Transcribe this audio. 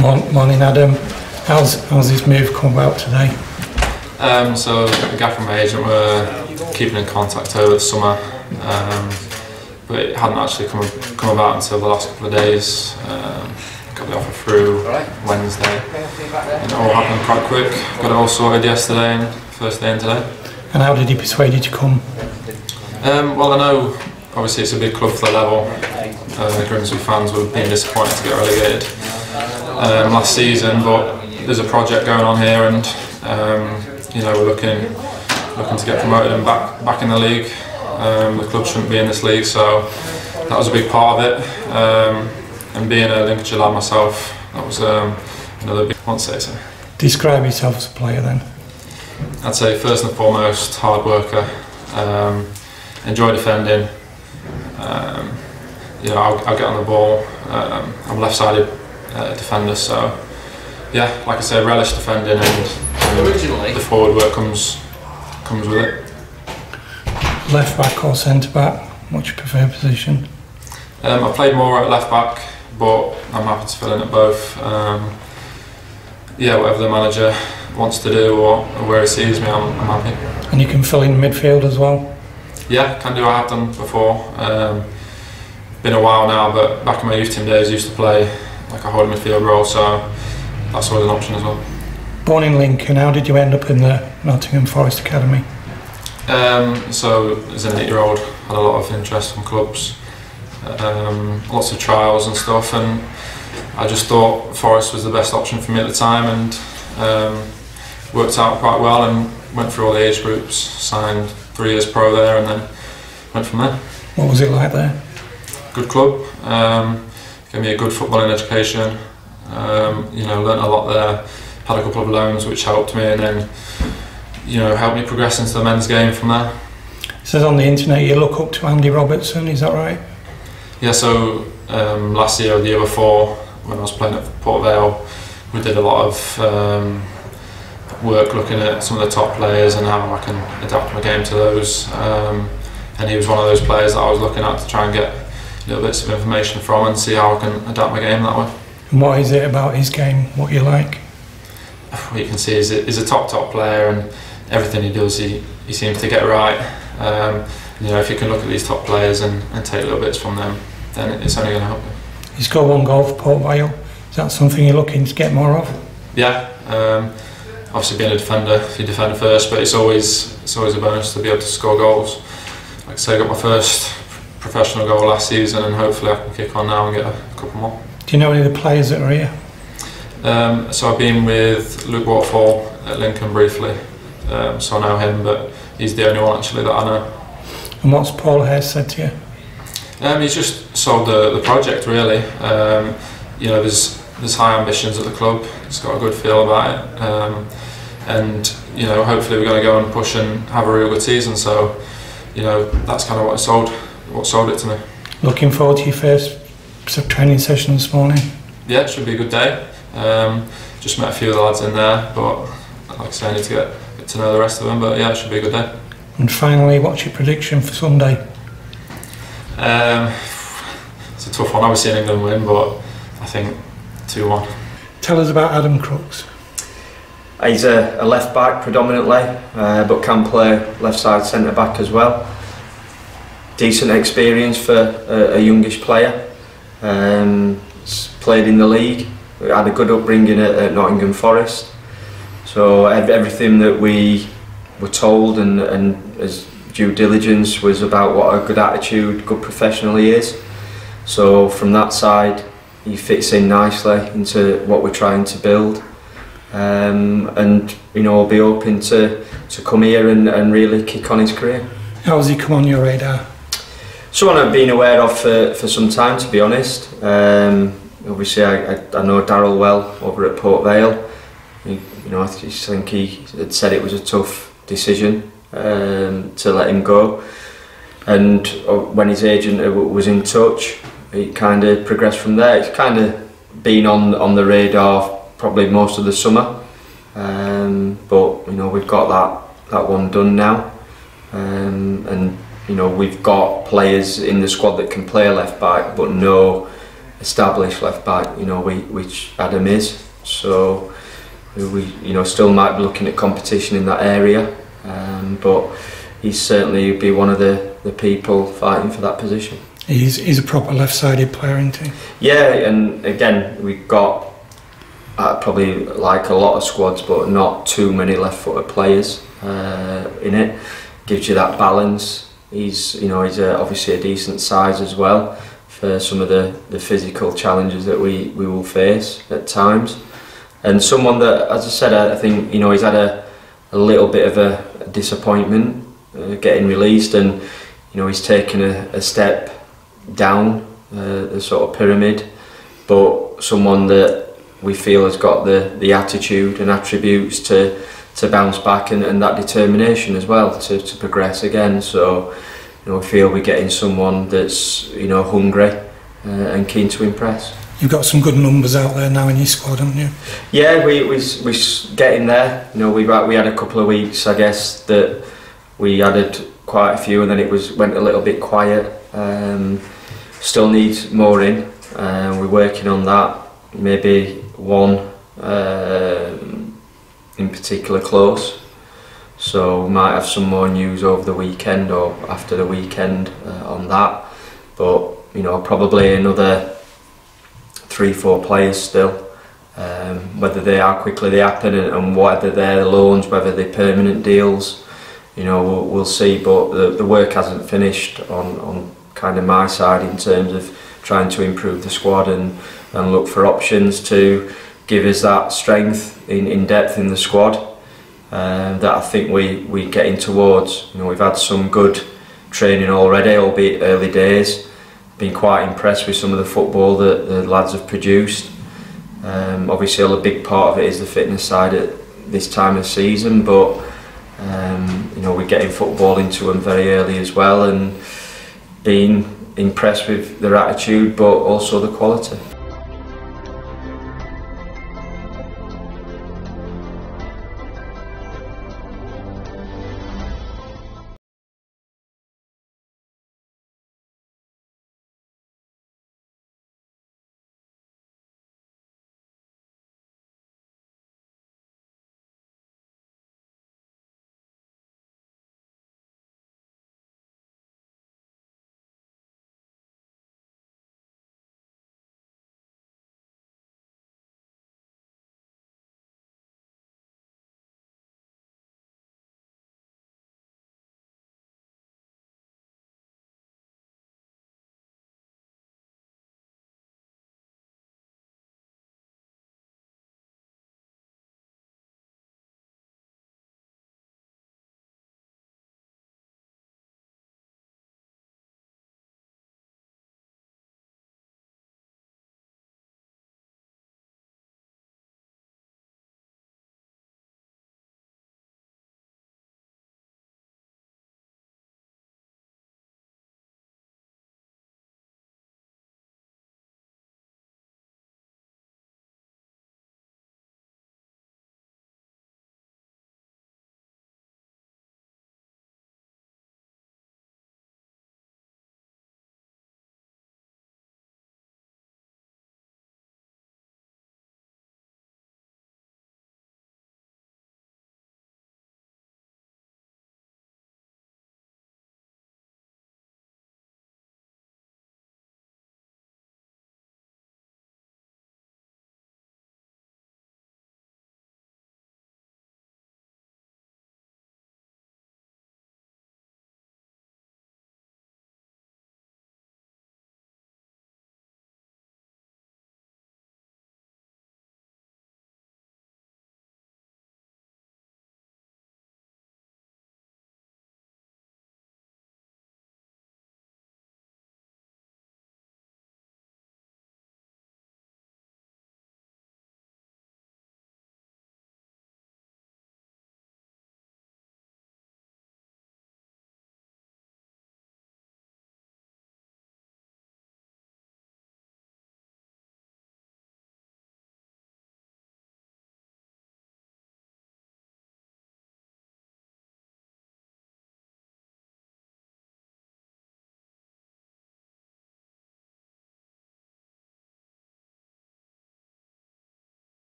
Morning, Adam. How's this move come about today? So the gaffer and my agent were keeping in contact over the summer, but it hadn't actually come about until the last couple of days. Got the offer through Wednesday, and it all happened quite quick. Got it all sorted yesterday and first day in today. And how did he persuade you to come? Well, I know obviously it's a big club for the level. Grimsby fans would have been disappointed to get relegated last season, but there's a project going on here, and you know, we're looking to get promoted and back in the league. The club shouldn't be in this league, so that was a big part of it. And being a Lincolnshire lad myself, that was another big one to say so. Describe yourself as a player then. I'd say first and foremost, hard worker. Enjoy defending. You know, I'll get on the ball. I'm a left-sided defender, so yeah, like I say, relish defending, and the forward work comes with it. Left back or centre back? What's your preferred position? I played more at left back, but I'm happy to fill in at both. Yeah, whatever the manager wants to do or where he sees me, I'm happy. And you can fill in midfield as well? Yeah, can do. I have done before. Been a while now, but back in my youth team days, I used to play like a holding midfield role, so that's always an option as well. Born in Lincoln, how did you end up in the Nottingham Forest Academy? So as an 8-year-old, had a lot of interest from clubs, lots of trials and stuff, and I just thought Forest was the best option for me at the time, and worked out quite well, and went through all the age groups, signed 3 years pro there, and then went from there. What was it like there? Good club, gave me a good footballing education, you know, learnt a lot there, had a couple of loans which helped me, and then, you know, helped me progress into the men's game from there. It says on the internet you look up to Andy Robertson, is that right? Yeah, so last year or the year before, when I was playing at Port Vale, we did a lot of work looking at some of the top players and how I can adapt my game to those, and he was one of those players that I was looking at to try and get little bits of information from and see how I can adapt my game that way. And what is it about his game, what you like? What you can see is he's a top player, and everything he does he seems to get right. You know, if you can look at these top players and take little bits from them, then it's only going to help you. He's got 1 goal for Port Vale. Is that something you're looking to get more of? Yeah, obviously being a defender, you defend first, but it's always a bonus to be able to score goals. Like I say, I got my first professional goal last season, and hopefully I can kick on now and get a couple more. Do you know any of the players that are here? So I've been with Luke Waterfall at Lincoln briefly, so I know him, but he's the only one actually that I know. And what's Paul Hare said to you? He's just sold the project really. You know, there's high ambitions at the club. It's got a good feel about it, and you know, hopefully we're going to go and push and have a real good season. So, you know, that's kind of what sold it to me. Looking forward to your first training session this morning? Yeah, it should be a good day. Just met a few of the lads in there, but like I say, I need to get to know the rest of them, but yeah, it should be a good day. And finally, what's your prediction for Sunday? It's a tough one. Obviously England win, but I think 2-1. Tell us about Adam Crookes. He's a left back predominantly, but can play left side centre back as well. Decent experience for a youngish player. Played in the league, had a good upbringing at Nottingham Forest. So everything that we were told and as due diligence was about what a good attitude, good professional he is. So from that side, he fits in nicely into what we're trying to build. And you know, I'll be hoping to come here and really kick on his career. How has he come on your radar? Someone I've been aware of for some time, to be honest. Obviously I know Darryl well over at Port Vale. You know, I just think he had said it was a tough decision to let him go, and when his agent was in touch, it kind of progressed from there. It's kind of been on the radar probably most of the summer, but you know, we've got that one done now, and you know, we've got players in the squad that can play left back, but know established left back, you know, which Adam is. So we, you know, still might be looking at competition in that area, but he's certainly be one of the people fighting for that position. He's a proper left-sided player, isn't he? Yeah, and again, we've got probably like a lot of squads, but not too many left-footed players in it. Gives you that balance. He's obviously a decent size as well for some of the physical challenges that we will face at times. And someone that, as I said, I think, you know, he's had a little bit of a disappointment getting released, and you know, he's taken a step down the sort of pyramid, but someone that we feel has got the attitude and attributes to bounce back, and that determination as well to progress again. So you know, we feel we're getting someone that's, you know, hungry and keen to impress. You've got some good numbers out there now in your squad, haven't you? Yeah, we're getting there. You know, we had a couple of weeks, I guess, that we added quite a few, and then it went a little bit quiet. Still needs more in. We're working on that. Maybe one in particular close. So we might have some more news over the weekend or after the weekend on that. But you know, probably another 3-4 players still. Whether they are quickly they happen, and whether they're loans, whether they're permanent deals, you know, we'll see. But the work hasn't finished on kind of my side in terms of trying to improve the squad and look for options to give us that strength in depth in the squad that I think we're getting towards. You know, we've had some good training already, albeit early days. Been quite impressed with some of the football that the lads have produced. Obviously, a big part of it is the fitness side at this time of season, but you know, we're getting football into them very early as well, and being impressed with their attitude, but also the quality.